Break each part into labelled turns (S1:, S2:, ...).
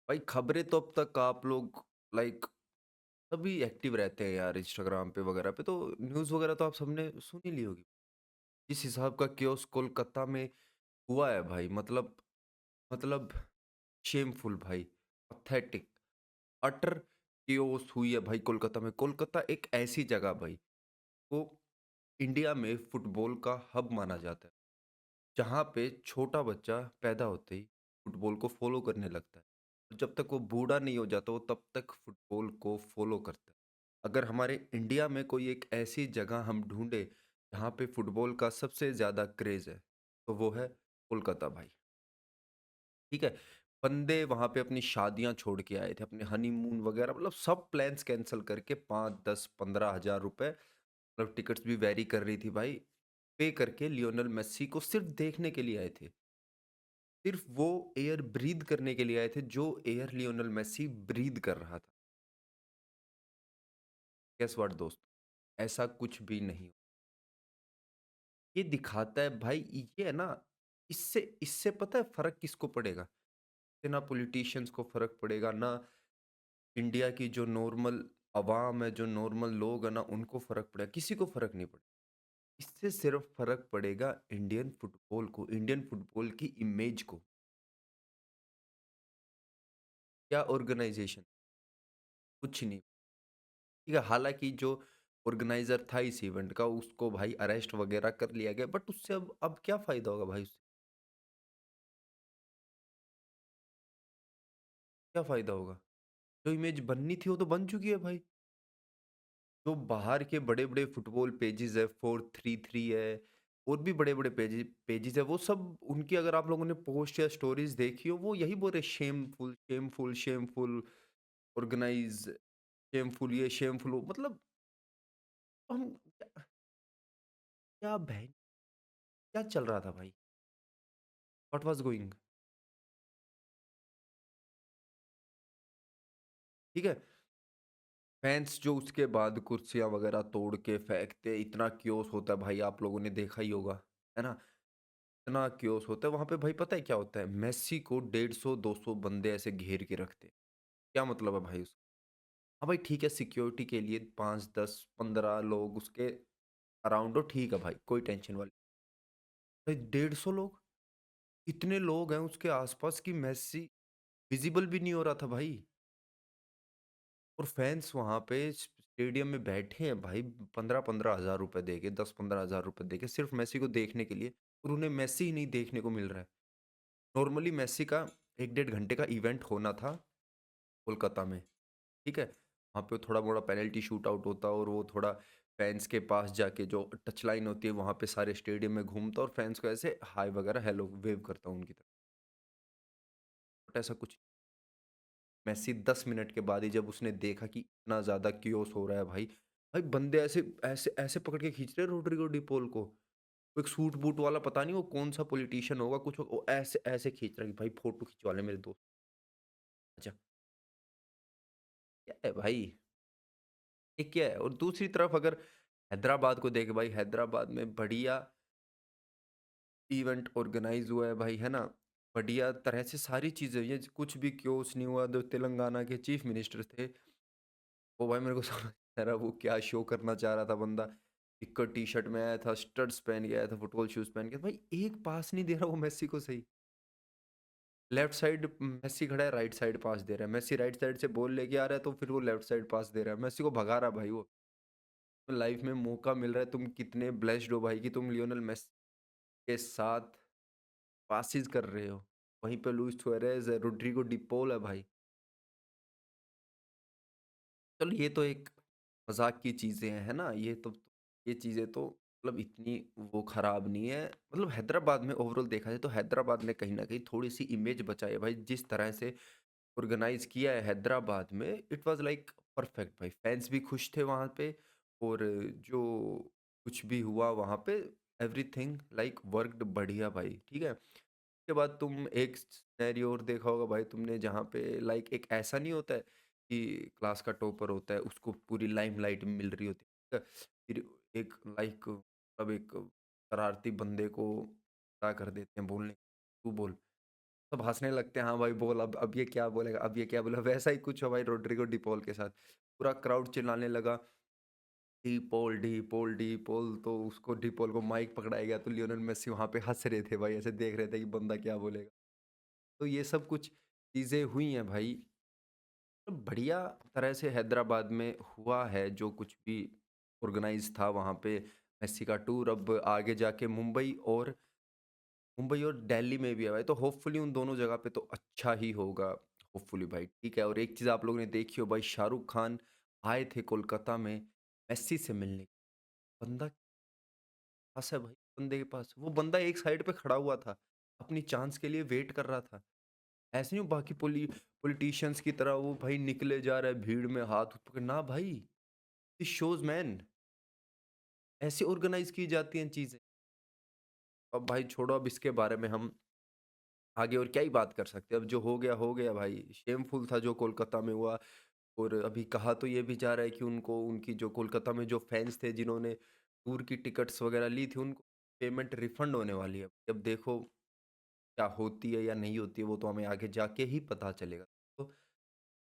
S1: भाई खबरें तो अब तक आप लोग लाइक सभी एक्टिव रहते हैं यार इंस्टाग्राम पे वगैरह पे, तो न्यूज़ वगैरह तो आप सबने सुन ही ली होगी। जिस हिसाब का क्योस कोलकाता में हुआ है भाई, मतलब शेमफुल भाई, पैथेटिक, अटर क्योस हुई है भाई कोलकाता में। कोलकाता एक ऐसी जगह भाई, वो इंडिया में फुटबॉल का हब माना जाता है, जहाँ पे छोटा बच्चा पैदा होते ही फुटबॉल को फॉलो करने लगता है। और जब तक वो बूढ़ा नहीं हो जाता, वो तब तक फुटबॉल को फॉलो करता है। अगर हमारे इंडिया में कोई एक ऐसी जगह हम ढूंढे जहाँ पे फुटबॉल का सबसे ज़्यादा क्रेज़ है, तो वो है कोलकाता भाई। ठीक है? बंदे वहाँ पे अपनी शादियाँ छोड़ के आए थे, अपने हनीमून वगैरह, मतलब सब प्लान्स कैंसल करके 5, 10, 15,000 रुपए, मतलब टिकट्स भी वैरी कर रही थी भाई, पे करके लियोनेल मेस्सी को सिर्फ़ देखने के लिए आए थे। सिर्फ़ वो एयर ब्रीथ करने के लिए आए थे, जो एयर लियोनेल मेस्सी ब्रीथ कर रहा था। गेस व्हाट दोस्त, ऐसा कुछ भी नहीं। ये दिखाता है भाई, ये है ना, इससे इससे पता है फ़र्क किसको पड़ेगा? इससे ना पॉलिटिशियंस को फ़र्क पड़ेगा, ना इंडिया की जो नॉर्मल अवाम है, जो नॉर्मल लोग हैं ना, उनको फ़र्क पड़ेगा, किसी को फ़र्क नहीं पड़ेगा। इससे सिर्फ़ फ़र्क पड़ेगा इंडियन फुटबॉल को, इंडियन फुटबॉल की इमेज को। क्या ऑर्गनाइज़ेशन? कुछ नहीं। ठीक है, हालाँकि जो ऑर्गेनाइज़र था इस इवेंट का, उसको भाई अरेस्ट वगैरह कर लिया गया, बट उससे अब क्या फ़ायदा होगा भाई उससे? क्या फ़ायदा होगा? जो इमेज बननी थी वो तो बन चुकी है भाई। जो बाहर के बड़े-बड़े फुटबॉल पेजेज़ है, 433 है, और भी बड़े-बड़े पेजेज़ है, वो सब उनकी अगर आप लोगों ने पोस्ट या स्टोरीज़ देखी हो, वो यही बोल रहे shameful, shameful, shameful, organise, shameful ये, शेमफुल वो, मतलब हम क्या क्या बहन क्या चल रहा था भाई? What was going? ठीक है? फैन्स जो उसके बाद कुर्सियाँ वगैरह तोड़ के फेंकते, इतना क्योस होता है भाई, आप लोगों ने देखा ही होगा, है ना? इतना क्योस होता है वहाँ पे भाई, पता है क्या होता है? मेस्सी को 150-200 बंदे ऐसे घेर के रखते हैं। क्या मतलब है भाई उसका? हाँ भाई ठीक है, सिक्योरिटी के लिए 5, 10, 15 लोग उसके अराउंड हो, ठीक है भाई, कोई टेंशन वाली भाई 150 लोग? इतने लोग हैं उसके आस-पास कि मेस्सी विज़िबल भी नहीं हो रहा था भाई। और फैन्स वहाँ पे स्टेडियम में बैठे हैं भाई, 15-15 हज़ार रुपए देके, 10-15 हज़ार रुपए देके सिर्फ़ मेस्सी को देखने के लिए, और उन्हें मेस्सी ही नहीं देखने को मिल रहा है। नॉर्मली मेस्सी का 1 डेढ़ घंटे का इवेंट होना था कोलकाता में, ठीक है? वहाँ पे थोड़ा-मोड़ा पेनल्टी शूटआउट होता और वो थोड़ा फैन्स के पास जाके जो टच लाइन होती है, वहाँ पे सारे स्टेडियम में घूमता और फैन्स को ऐसे हाय वगैरह, हेलो, वेव करता उनकी तरफ। बट ऐसा कुछ, मेस्सी 10 मिनट के बाद ही जब उसने देखा कि इतना ज़्यादा कियोस हो रहा है भाई, भाई बंदे ऐसे ऐसे ऐसे पकड़ के खींच रहे हैं रोड्रिगो डी पॉल को। वो एक सूट-बूट वाला, पता नहीं वो कौन-सा पॉलिटिशियन होगा, कुछ वो ऐसे ऐसे खींच रहा है कि भाई फोटो खिंचवा ले मेरे दोस्त। अच्छा, क्या है भाई? ये क्या है? और दूसरी तरफ अगर हैदराबाद को देखें भाई, हैदराबाद में बढ़िया इवेंट ऑर्गेनाइज़ हुआ है भाई, है ना? बढ़िया तरह से सारी चीज़ें हुई हैं, कुछ भी क्योस नहीं हुआ। जो तेलंगाना के चीफ मिनिस्टर थे, वो भाई मेरे को समझ नहीं आ रहा वो क्या शो करना चाह रहा था बंदा। इक्को टी-शर्ट में आया था, स्टड्स पहन के आया था, फुटबॉल शूज़ पहन के। भाई एक पास नहीं दे रहा वो मेस्सी को सही। लेफ्ट साइड मेस्सी खड़ा है, राइट साइड पास दे रहा है। मेस्सी राइट साइड से बॉल लेके आ रहा है, तो फिर वो लेफ्ट साइड पास दे रहा है। मेस्सी को भगा रहा है भाई वो। लाइफ में मौका मिल रहा है, तुम कितने ब्लेस्ड हो भाई कि तुम लियोनेल मेस्सी के साथ पासेस कर रहे हो। वहीं पे लुइस सुआरेज़ है, रोड्रिगो डी पॉल है भाई। चलो ये तो एक मज़ाक की चीज़ें हैं, है ना? ये चीज़ें तो मतलब इतनी वो ख़राब नहीं है। मतलब हैदराबाद में ओवरऑल देखा जाए तो हैदराबाद ने कहीं न कहीं थोड़ी-सी इमेज बचाई है भाई। जिस तरह से ऑर्गेनाइज़ किया है हैदराबाद में, इट वाज़ लाइक परफेक्ट भाई। फैन्स भी खुश थे वहाँ पे, और जो कुछ भी हुआ वहाँ पे, एवरीथिंग लाइक वर्क्ड बढ़िया भाई, ठीक है? उसके बाद तुम एक सिनेरियो और देखा होगा भाई तुमने, जहाँ पे लाइक एक ऐसा नहीं होता है कि क्लास का टॉपर होता है, उसको पूरी लाइमलाइट मिल रही होती है, ठीक है? फिर एक लाइक अब एक शरारती बंदे को खड़ा कर देते हैं बोलने, तू बोल। सब हँसने लगते हैं, हाँ भाई बोल अब ये क्या बोलेगा, अब ये क्या बोलेगा? वैसा ही कुछ हुआ भाई रोड्रिगो डी पॉल के साथ। पूरा क्राउड चिल्लाने लगा, D Paul, D Paul, D Paul, तो उसको डी पॉल को माइक पकड़ाया गया तो लियोनेल मेसी वहाँ पे हँस रहे थे भाई, ऐसे देख रहे थे कि बंदा क्या बोलेगा। तो ये सब कुछ चीज़ें हुई हैं भाई। तो बढ़िया तरह से हैदराबाद में हुआ है जो कुछ भी ऑर्गेनाइज़ था वहाँ पे मेसी का टूर, अब आगे जाके मुंबई और दिल्ली में भी है भाई, तो होपफुली उन दोनों जगह पे तो अच्छा ही होगा, होपफुली भाई, ठीक है। और एक चीज़ आप लोगों ने देखी हो भाई, शाहरुख खान आए थे कोलकाता में मेसी से मिलने। बंदा पास है भाई, बंदे के पास वो बंदा एक साइड पे खड़ा हुआ था, अपनी चांस के लिए वेट कर रहा था। ऐसे नहीं बाकी पॉलिटिशियंस की तरह वो भाई निकले जा रहा है भीड़ में हाथ पकड़, ना भाई, दिस शोज मैन, ऐसे ऑर्गेनाइज की जाती हैं चीजें। अब भाई छोड़ो, अब इसके बारे में हम आगे और क्या ही बात कर सकते हैं, अब जो हो गया भाई, शेमफुल था जो कोलकाता में हुआ। और अभी कहा तो ये भी जा रहा है कि उनको उनकी जो कोलकाता में जो फैंस थे जिन्होंने टूर की टिकट्स वगैरह ली थी, उनको पेमेंट रिफंड होने वाली है। अब देखो क्या होती है या नहीं होती है, वो तो हमें आगे जाके ही पता चलेगा। तो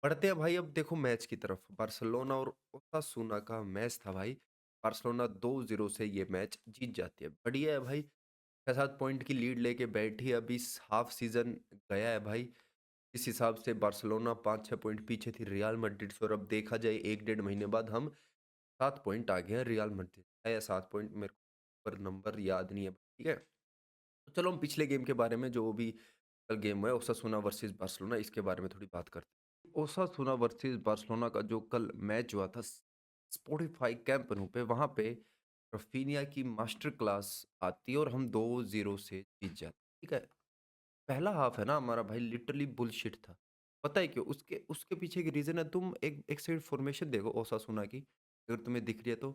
S1: बढ़ते हैं भाई, अब देखो मैच की तरफ, बार्सिलोना और ओसासुना का मैच था भाई। बार्सिलोना 2-0 से ये मैच जीत जाती है, बढ़िया है भाई। 6-7 पॉइंट की लीड लेके बैठी है, अभी हाफ सीजन गया है भाई। इस हिसाब से बार्सिलोना 5-6 पॉइंट पीछे थी रियल मैड्रिड से, और अब देखा जाए 1-1.5 महीने बाद हम 7 पॉइंट आगे हैं रियल मैड्रिड है, या 7 पॉइंट, मेरे को पर नंबर याद नहीं है, ठीक है। तो चलो हम पिछले गेम के बारे में, जो भी कल गेम हुआ है ओसासुना वर्सेस बार्सिलोना, इसके बारे में थोड़ी बात करते हैं। ओसासुना वर्सेस बार्सिलोना का जो कल मैच हुआ था स्पॉटिफाई कैंप नु पे, वहां पे रफीनिया की मास्टर क्लास आती है और हम 2-0 से जीत जाते हैं, ठीक है। पहला हाफ है ना हमारा भाई, लिटरली बुलशिट था। पता है क्यों? उसके उसके पीछे की रीजन है, तुम एक एक साइड फॉर्मेशन देखो ओसासुना की, अगर तुम्हें दिख रही है तो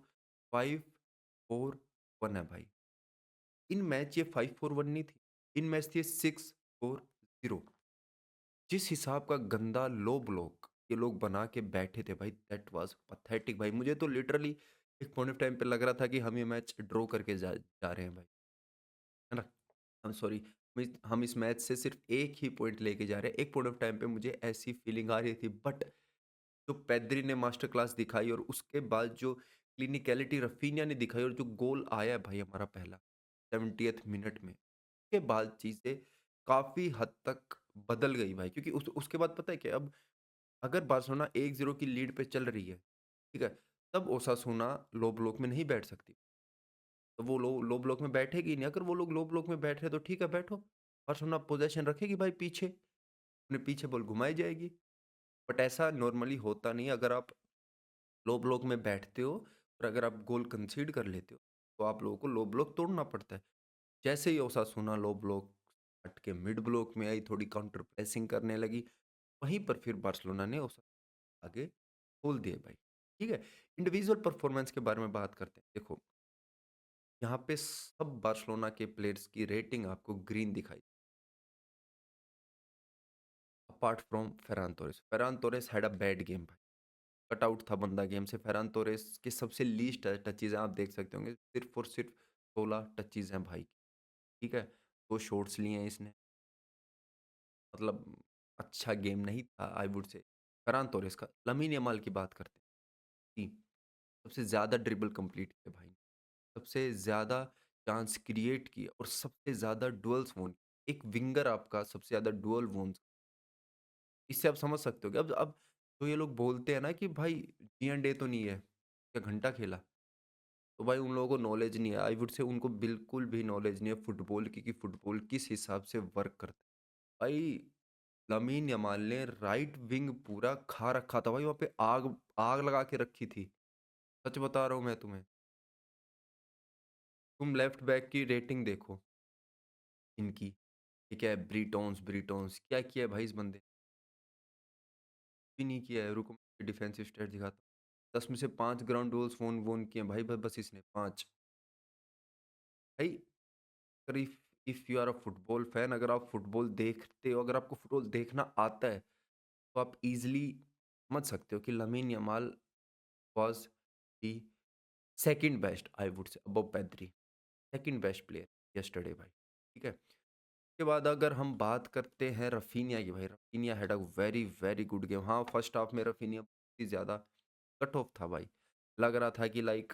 S1: 5-4-1 है भाई। इन मैच ये 5-4-1 नहीं थी, इन मैच थी 6-4-0। जिस हिसाब का गंदा लो ब्लॉक ये लोग बना के बैठे थे भाई, दैट वाज पथेटिक भाई। मुझे तो लिटरली एक पॉइंट ऑफ टाइम पे लग रहा था कि हम ये मैच ड्रॉ करके जा रहे हैं भाई, है ना। आई एम सॉरी, हम इस मैच से सिर्फ एक ही पॉइंट लेके जा रहे हैं। एक पॉइंट ऑफ टाइम पे मुझे ऐसी फीलिंग आ रही थी, बट जो पेद्री ने मास्टर क्लास दिखाई और उसके बाद जो क्लिनिकलिटी रफीनिया ने दिखाई और जो गोल आया है भाई हमारा पहला 70th मिनट में, उसके बाद चीज़ें काफ़ी हद तक बदल गई भाई, क्योंकि उसके बाद पता है क्या, अब अगर बार्सिलोना 1-0 की लीड पे चल रही है, ठीक है, तब ओसासुना लो ब्लॉक में नहीं बैठ सकती। तो वो लो लो ब्लॉक में बैठेगी नहीं, अगर वो लोग लो ब्लॉक में बैठ रहे हैं तो ठीक है बैठो, बार्सिलोना पोज़ीशन रखेगी भाई पीछे, अपने पीछे बॉल घुमाई जाएगी। बट ऐसा नॉर्मली होता नहीं है, अगर आप लो ब्लॉक में बैठते हो और अगर आप गोल कंसीड कर लेते हो, तो आप लोगों को लो ब्लॉक तोड़ना पड़ता है। जैसे ही ओसासुना लो ब्लॉक हट के मिड ब्लॉक में आई, थोड़ी काउंटर प्रेसिंग करने लगी, वहीं पर फिर बार्सिलोना ने आगे खोल दिए भाई, ठीक है। इंडिविजुअल परफॉर्मेंस के बारे में बात करते हैं, देखो यहाँ पे सब बार्सिलोना के प्लेयर्स की रेटिंग आपको ग्रीन दिखाई, apart from Ferran Torres had a bad game भाई, कट आउट था बंदा गेम से। फेरान तोरेस के सबसे लीस्ट टचेज आप देख सकते होंगे, सिर्फ और सिर्फ 16 टचेज हैं भाई, ठीक है। 2 शॉट्स लिए हैं इसने, मतलब अच्छा गेम नहीं था I would say Farhan Torres का। लमीन यमाल की बात करते हैं, तीन सबसे ज़्यादा ड्रिबल कंप्लीट किए भाई, सबसे ज़्यादा चांस क्रिएट किए और सबसे ज़्यादा डुअल्स वोन। एक विंगर आपका सबसे ज़्यादा डुअल वोन्स, इससे आप समझ सकते हो कि अब जो ये लोग बोलते हैं ना कि भाई G&A तो नहीं है, क्या घंटा खेला, तो भाई उन लोगों को नॉलेज नहीं है, आई वुड से उनको बिल्कुल भी नॉलेज नहीं है फुटबॉल की, कि फुटबॉल किस हिसाब से वर्क करता है भाई। लमीन यमाल ने राइट विंग पूरा खा रखा था भाई, वहाँ पे आग आग लगा के रखी थी, सच बता रहा हूँ मैं तुम्हें। तुम लेफ्ट बैक की रेटिंग देखो इनकी, ठीक है, ब्रीटोन्स ब्रीटोन्स क्या किया है भाई इस बंदे ने? भी नहीं किया है, रुको डिफेंसिव स्टेट दिखाता हूँ। 10 में से 5 ग्राउंड गोल्स फोन वोन किए हैं भाई, बस इसने 5 भाई। अगर if you are a football fan, अगर आप फुटबॉल देखते हो, अगर आपको फुटबॉल देखना आता है, तो आप इजीली समझ सकते हो कि lamin Yamal was the second best, I would say above Pedri, second best player yesterday भाई, ठीक है। उसके उसके बाद अगर हम बात करते हैं रफीनिया की, भाई Raphinha had a very very good game. हाँ, फर्स्ट हाफ में रफीनिया बहुत ही ज़्यादा कट ऑफ था भाई। लग रहा था कि लाइक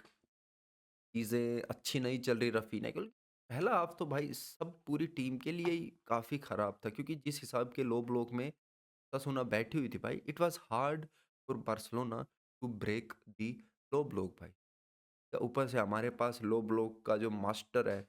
S1: चीज़ें अच्छी नहीं चल रही रफीनिया की। पहला हाफ तो भाई सब पूरी टीम के लिए ही काफ़ी ख़राब था, क्योंकि जिस हिसाब के लो ब्लॉक में ओसासुना बैठी हुई थी भाई, it was hard for Barcelona to break the low block भाई। तो ऊपर से हमारे पास लो ब्लॉक का जो मास्टर है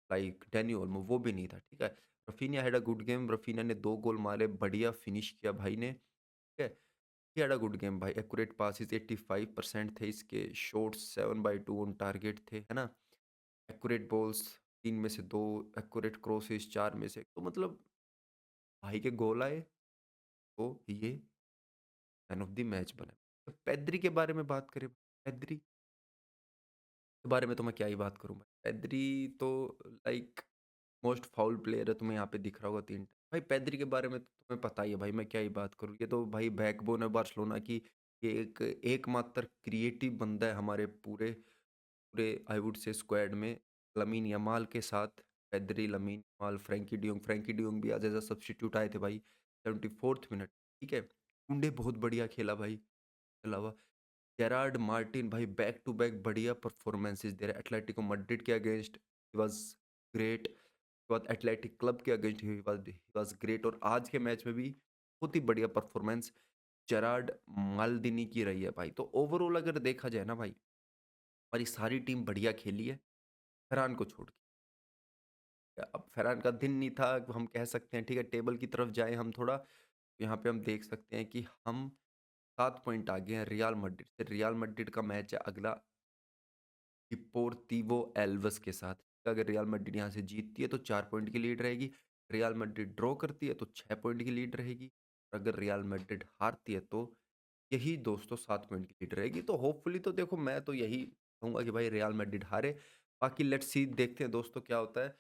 S1: लाइक डैनी ओल्मो, वो भी नहीं था, ठीक है। Raphinha had a good game, Raphinha ने 2 गोल मारे, बढ़िया फिनिश किया भाई ने, ठीक है। He had a good game भाई, एक्यूरेट पासेस 85% थे इसके, शॉट्स 7/2 ऑन टारगेट थे, है ना? एक्यूरेट बॉल्स 3 में से 2, एक्यूरेट क्रॉसेस 4 में से, तो मतलब भाई के गोल आए, तो ये मैन ऑफ द मैच बने। तो पेद्री के बारे में बात करें, पेद्री के बारे में तो मैं क्या ही बात करूँ भाई। पेद्री तो लाइक मोस्ट फाउल प्लेयर है, तुम्हें यहाँ पे दिख रहा होगा 3 भाई पेद्री के बारे में तो तुम्हें पता ही है भाई, मैं क्या ही बात करूँ। ये तो भाई बैकबोन है बार्सिलोना की। ये एक एकमात्र क्रिएटिव बंदा है हमारे पूरे पूरे आई वुड से स्क्वाड में, लमीन यमाल के साथ। Pedri, lamin Yamal, Frenkie de Jong भी आज एज़ अ सब्स्टिट्यूट आए थे भाई 74th मिनट, ठीक है। कुंडे बहुत बढ़िया खेला भाई। के अलावा जेरार्ड मार्टिन भाई बैक टू बैक बढ़िया परफॉर्मेंसेस दे रहे हैं। एटलेटिको मैड्रिड के अगेंस्ट ही वाज ग्रेट, उसके बाद एथलेटिक क्लब के अगेंस्ट ही वाज ग्रेट, और आज के मैच में भी बहुत ही बढ़िया परफॉर्मेंस जेरार्ड माल्दिनी की रही है भाई। तो ओवरऑल अगर देखा जाए ना भाई, हमारी सारी टीम बढ़िया खेली है, फरहान को छोड़ के। अब फरहान का दिन नहीं था, हम कह सकते हैं, ठीक है। टेबल की तरफ जाएँ हम थोड़ा, यहाँ पे हम देख सकते हैं कि हम 7 पॉइंट आगे हैं रियल मैड्रिड से। रियल मैड्रिड का मैच है अगला डिपोर्टिवो एल्वेस के साथ। अगर रियल मैड्रिड यहाँ से जीतती है तो 4 पॉइंट की लीड रहेगी। रियल मैड्रिड ड्रॉ करती है तो 6 पॉइंट की लीड रहेगी। और अगर रियल मैड्रिड हारती है तो यही दोस्तों 7 पॉइंट की लीड रहेगी। तो होपफुली तो देखो, मैं तो यही कहूँगा कि भाई रियल मैड्रिड हारे। बाकी लेट्स सी, देखते हैं दोस्तों क्या होता है।